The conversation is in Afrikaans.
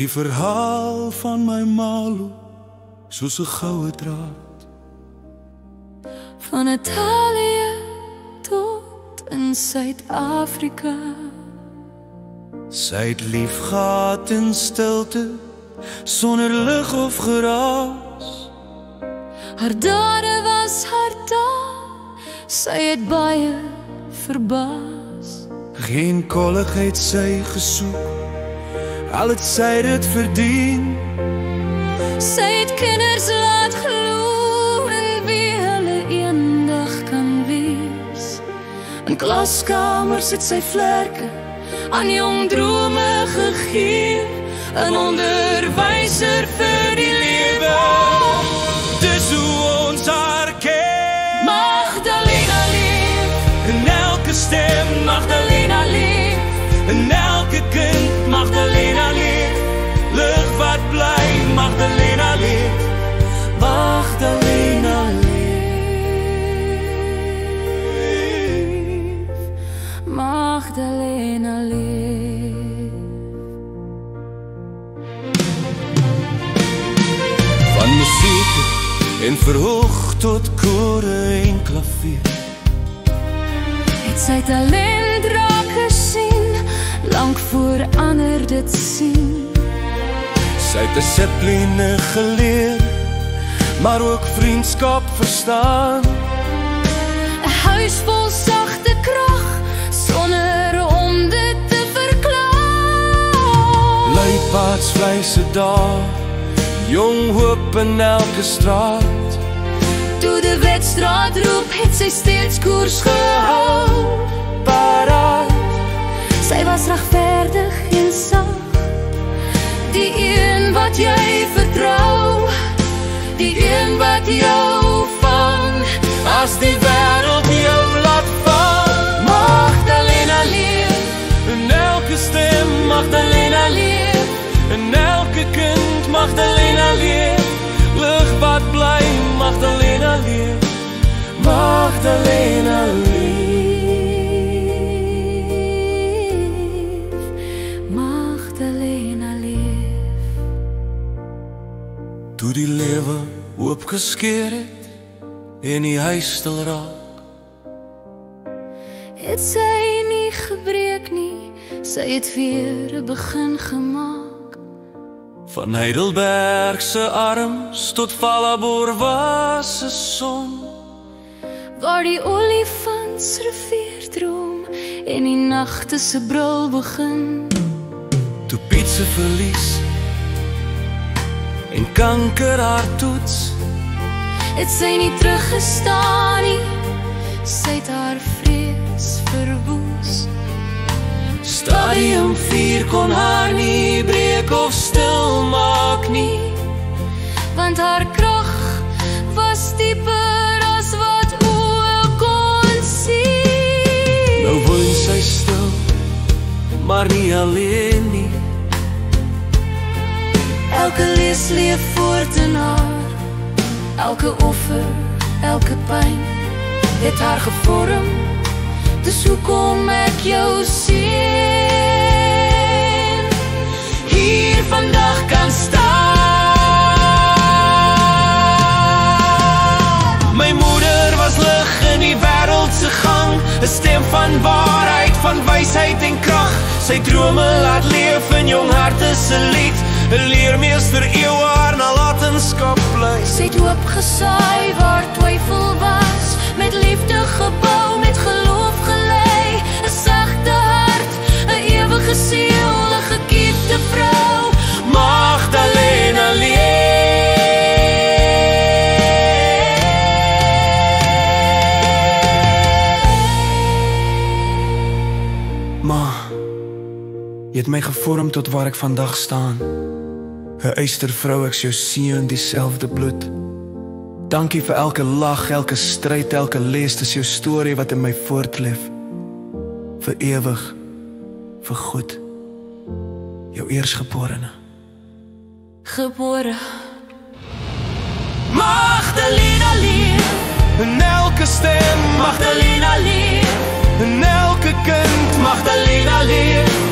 Die verhaal van my Malo, soos 'n goue draad. Van Italië tot in Suid-Afrika. Sy het lief gehad in stilte, sonder lig of geraas. Haar dade was haar daad, sy het baie verbaas. Geen kolligheid sy gesoek, al het sy dit verdien. Sy het kinders laat glo in wie hulle eendag kan wees. In klaskamers het sy vlerke aan jong drome gegee. 'n onderwyser vir die lewe, dis hoe ons haar ken. Magdalena leef, in elke stem Magdalena leef, in elke kind Magdalena leef, lig wat bly Magdalena leef, Magdalena leef, Magdalena leef. Van musiek en verhoog tot kore en klavier, het sy talent raak gesien, lank voor ander dit sien. Sy het dissipline geleer, maar ook vriendskap verstaan. 'n huis vol sagte krag, sonder om dit te verklaar. Luipaads vleise daar, jong hoop in elke straat. Toe de wedstraat roep, het sy steeds koers gehou. Paraat, sy was regverdig en sag, die een wat jy vertrou, die een wat jou vang, as die wêreld jou laat val. Magdalena leef, in elke stem Magdalena leef, in elke kind Magdalena leef, lig wat bly Magdalena leef, Magdalena leef, Magdalena leef. Toe die lewe oopgeskeer het en die huis stil raak, het sy nie gebreek nie, sy het weer 'n begin gemaak. Van Heidelbergse arms tot Valabor was 'n son, waar die Olifantsrivier droom en die nagte se brul begin. Toe Piet se verlies en kanker haar toets, het sy nie teruggestaan nie, sy het haar vrees verwoes. Stadium 4 kon haar nie breek of stil maak nie, want haar krag was dieper as wat oë kon sien. Nou woon sy stil, maar nie alleen nie. Elke lees leef voort in haar, elke offer, elke pyn het haar gevorm. Dus hoekom ek jou sien, hier vandag kan staan. My moeder was lig in die wêreldse gang, 'n stem van waarheid, van wysheid en krag. Sy drome laat leef in jong harte se lied, 'n leermeester eeue haar nalatenskap bly. Sy het hoop gesaai waar twyfel was, met liefde gebou, met geloof gelei. 'n sagte hart, 'n ewige siel, 'n gekiepte vrou, Magdalena leef. Ma, jy het my gevorm tot waar ek vandag staan. 'n eystervrou, ek jou seun, dieselfde bloed. Dankie vir elke lag, elke stryd, elke les, dis jou storie wat in my voortleef. Vir ewig, vir goed. Jou eersgeborene. Gebore. Magdalena leef, in elke stem Magdalena leef, in elke kind Magdalena leef.